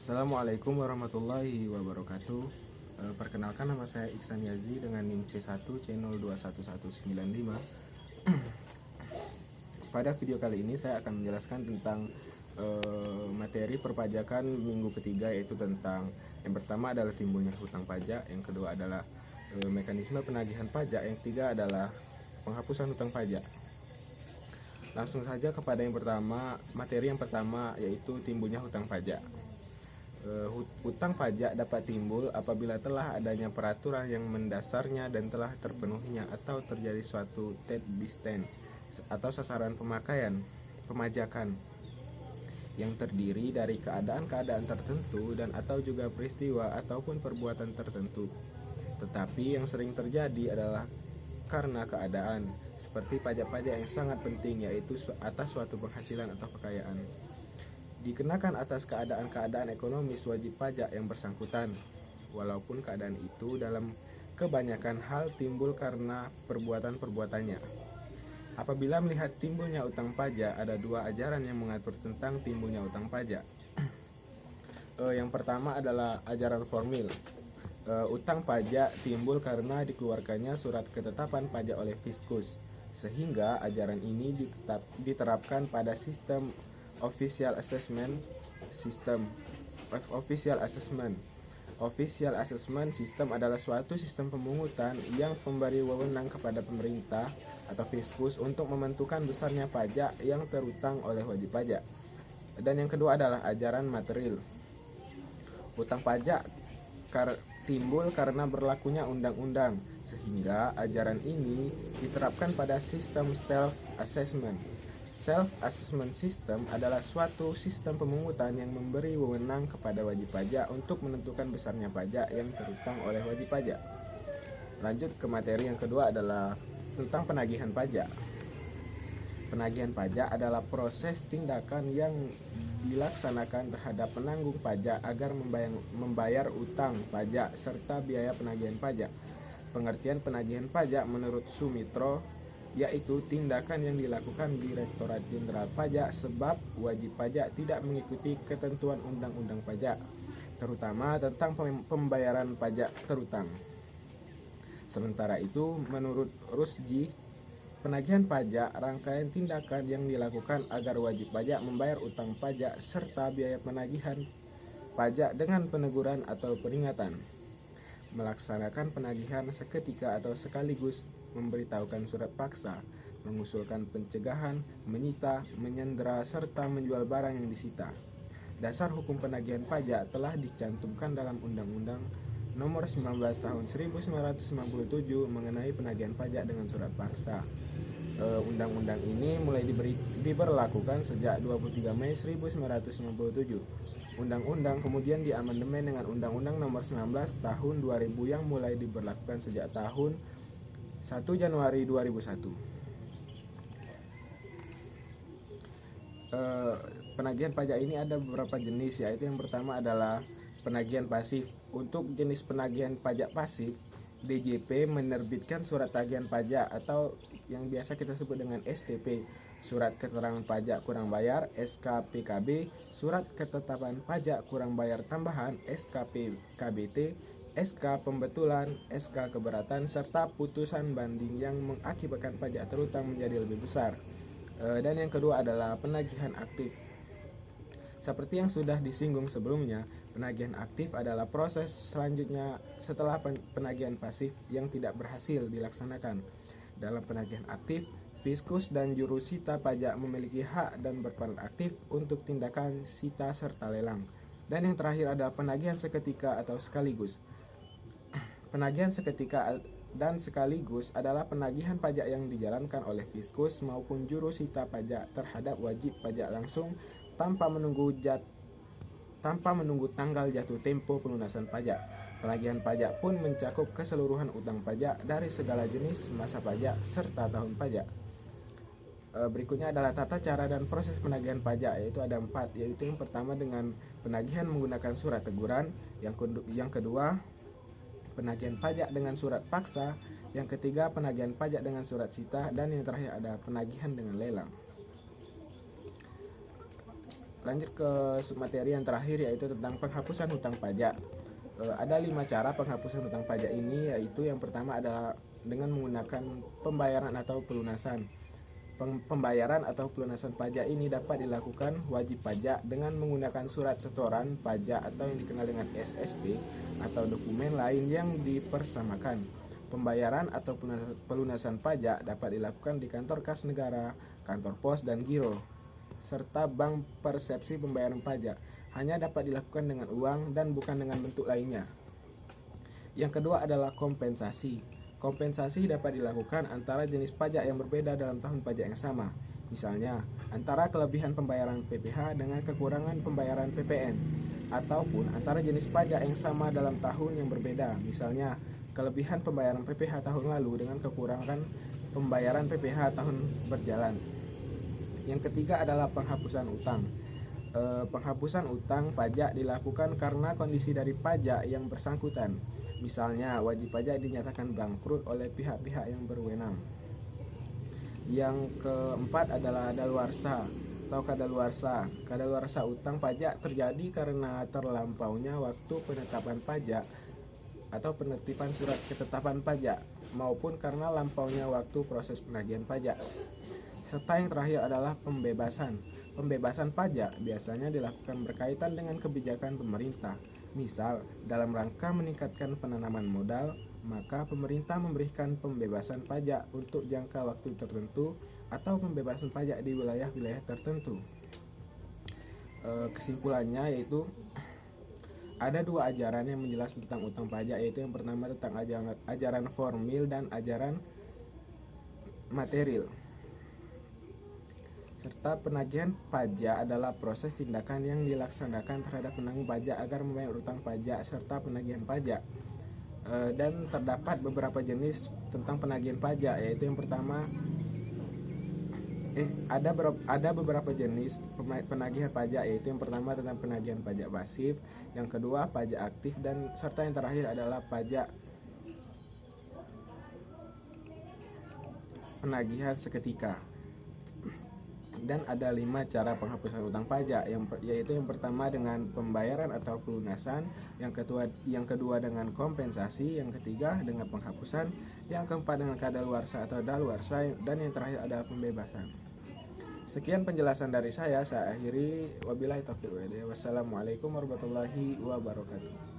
Assalamualaikum warahmatullahi wabarakatuh. Perkenalkan, nama saya Iksan Yazi dengan NIM C1 C021195. Pada video kali ini saya akan menjelaskan tentang materi perpajakan minggu ketiga, yaitu tentang yang pertama adalah timbulnya hutang pajak, yang kedua adalah mekanisme penagihan pajak, yang ketiga adalah penghapusan hutang pajak. Langsung saja kepada yang pertama, materi yang pertama yaitu timbulnya hutang pajak. Hutang pajak dapat timbul apabila telah adanya peraturan yang mendasarnya dan telah terpenuhinya atau terjadi suatu tet disten atau sasaran pemajakan yang terdiri dari keadaan-keadaan tertentu dan atau juga peristiwa ataupun perbuatan tertentu. Tetapi yang sering terjadi adalah karena keadaan, seperti pajak-pajak yang sangat penting, yaitu atas suatu penghasilan atau kekayaan, dikenakan atas keadaan-keadaan ekonomis wajib pajak yang bersangkutan, walaupun keadaan itu dalam kebanyakan hal timbul karena perbuatan-perbuatannya. Apabila melihat timbulnya utang pajak, ada dua ajaran yang mengatur tentang timbulnya utang pajak. Yang pertama adalah ajaran formil. Utang pajak timbul karena dikeluarkannya surat ketetapan pajak oleh Fiskus, sehingga ajaran ini diterapkan pada sistem Official Assessment System. Official Assessment System adalah suatu sistem pemungutan yang memberi wewenang kepada pemerintah atau Fiskus untuk menentukan besarnya pajak yang terutang oleh wajib pajak. Dan yang kedua adalah ajaran material. Utang pajak timbul karena berlakunya undang-undang, sehingga ajaran ini diterapkan pada sistem self-assessment. Self-assessment system adalah suatu sistem pemungutan yang memberi wewenang kepada wajib pajak untuk menentukan besarnya pajak yang terutang oleh wajib pajak. Lanjut ke materi yang kedua adalah tentang penagihan pajak. Penagihan pajak adalah proses tindakan yang dilaksanakan terhadap penanggung pajak agar membayar utang pajak serta biaya penagihan pajak. Pengertian penagihan pajak menurut Sumitro yaitu tindakan yang dilakukan Direktorat Jenderal Pajak sebab wajib pajak tidak mengikuti ketentuan undang-undang pajak, terutama tentang pembayaran pajak terutang. Sementara itu, menurut Rusdi, penagihan pajak rangkaian tindakan yang dilakukan agar wajib pajak membayar utang pajak serta biaya penagihan pajak dengan peneguran atau peringatan, melaksanakan penagihan seketika atau sekaligus, memberitahukan surat paksa, mengusulkan pencegahan, menyita, menyandera, serta menjual barang yang disita. Dasar hukum penagihan pajak telah dicantumkan dalam Undang-Undang Nomor 19 Tahun 1997 mengenai penagihan pajak dengan surat paksa. Undang-undang ini mulai diberlakukan sejak 23 Mei 1997. Undang-undang kemudian diamandemen dengan Undang-Undang Nomor 19 Tahun 2000 yang mulai diberlakukan sejak tahun 1 Januari 2001. Penagihan pajak ini ada beberapa jenis, yaitu yang pertama adalah penagihan pasif. Untuk jenis penagihan pajak pasif, DJP menerbitkan surat tagihan pajak atau yang biasa kita sebut dengan STP, surat keterangan pajak kurang bayar SKPKB, surat ketetapan pajak kurang bayar tambahan SKPKBT, SK pembetulan, SK keberatan, serta putusan banding yang mengakibatkan pajak terutang menjadi lebih besar. Dan yang kedua adalah penagihan aktif. Seperti yang sudah disinggung sebelumnya, penagihan aktif adalah proses selanjutnya setelah penagihan pasif yang tidak berhasil dilaksanakan. Dalam penagihan aktif, Fiskus dan juru sita pajak memiliki hak dan berperan aktif untuk tindakan sita serta lelang. Dan yang terakhir adalah penagihan seketika atau sekaligus. Penagihan seketika dan sekaligus adalah penagihan pajak yang dijalankan oleh Fiskus maupun juru sita pajak terhadap wajib pajak langsung tanpa menunggu tanggal jatuh tempo pelunasan pajak. Penagihan pajak pun mencakup keseluruhan utang pajak dari segala jenis masa pajak serta tahun pajak. Berikutnya adalah tata cara dan proses penagihan pajak, yaitu ada 4, yaitu yang pertama dengan penagihan menggunakan surat teguran, yang kedua penagihan pajak dengan surat paksa, yang ketiga penagihan pajak dengan surat sita, dan yang terakhir ada penagihan dengan lelang. Lanjut ke submateri yang terakhir, yaitu tentang penghapusan hutang pajak. Ada 5 cara penghapusan hutang pajak ini, yaitu yang pertama adalah dengan menggunakan pembayaran atau pelunasan. Pembayaran atau pelunasan pajak ini dapat dilakukan wajib pajak dengan menggunakan surat setoran pajak atau yang dikenal dengan SSP atau dokumen lain yang dipersamakan. Pembayaran atau pelunasan pajak dapat dilakukan di kantor kas negara, kantor pos dan giro, serta bank persepsi pembayaran pajak. Hanya dapat dilakukan dengan uang dan bukan dengan bentuk lainnya. Yang kedua adalah kompensasi. Kompensasi dapat dilakukan antara jenis pajak yang berbeda dalam tahun pajak yang sama. Misalnya, antara kelebihan pembayaran PPh dengan kekurangan pembayaran PPN, ataupun antara jenis pajak yang sama dalam tahun yang berbeda. Misalnya, kelebihan pembayaran PPh tahun lalu dengan kekurangan pembayaran PPh tahun berjalan. Yang ketiga adalah penghapusan utang. Penghapusan utang pajak dilakukan karena kondisi dari pajak yang bersangkutan. Misalnya, wajib pajak dinyatakan bangkrut oleh pihak-pihak yang berwenang. Yang keempat adalah daluarsa atau kadaluarsa. Kadaluarsa utang pajak terjadi karena terlampaunya waktu penetapan pajak atau penertiban surat ketetapan pajak, maupun karena lampaunya waktu proses penagihan pajak. Serta yang terakhir adalah pembebasan. Pembebasan pajak biasanya dilakukan berkaitan dengan kebijakan pemerintah. Misal, dalam rangka meningkatkan penanaman modal, maka pemerintah memberikan pembebasan pajak untuk jangka waktu tertentu atau pembebasan pajak di wilayah-wilayah tertentu. Kesimpulannya yaitu ada 2 ajaran yang menjelaskan tentang utang pajak, yaitu yang pertama tentang ajaran formil dan ajaran material. Serta penagihan pajak adalah proses tindakan yang dilaksanakan terhadap penanggung pajak agar membayar utang pajak serta penagihan pajak. Dan terdapat beberapa jenis tentang penagihan pajak, yaitu yang pertama ada beberapa jenis penagihan pajak, yaitu yang pertama tentang penagihan pajak pasif, yang kedua pajak aktif, dan serta yang terakhir adalah pajak penagihan seketika. Dan ada 5 cara penghapusan utang pajak, yaitu yang pertama dengan pembayaran atau pelunasan, yang kedua dengan kompensasi, yang ketiga dengan penghapusan, yang keempat dengan kadaluarsa atau daluarsa, dan yang terakhir adalah pembebasan. Sekian penjelasan dari saya akhiri. Wabillahi taufiq wal hidayah. Wassalamualaikum warahmatullahi wabarakatuh.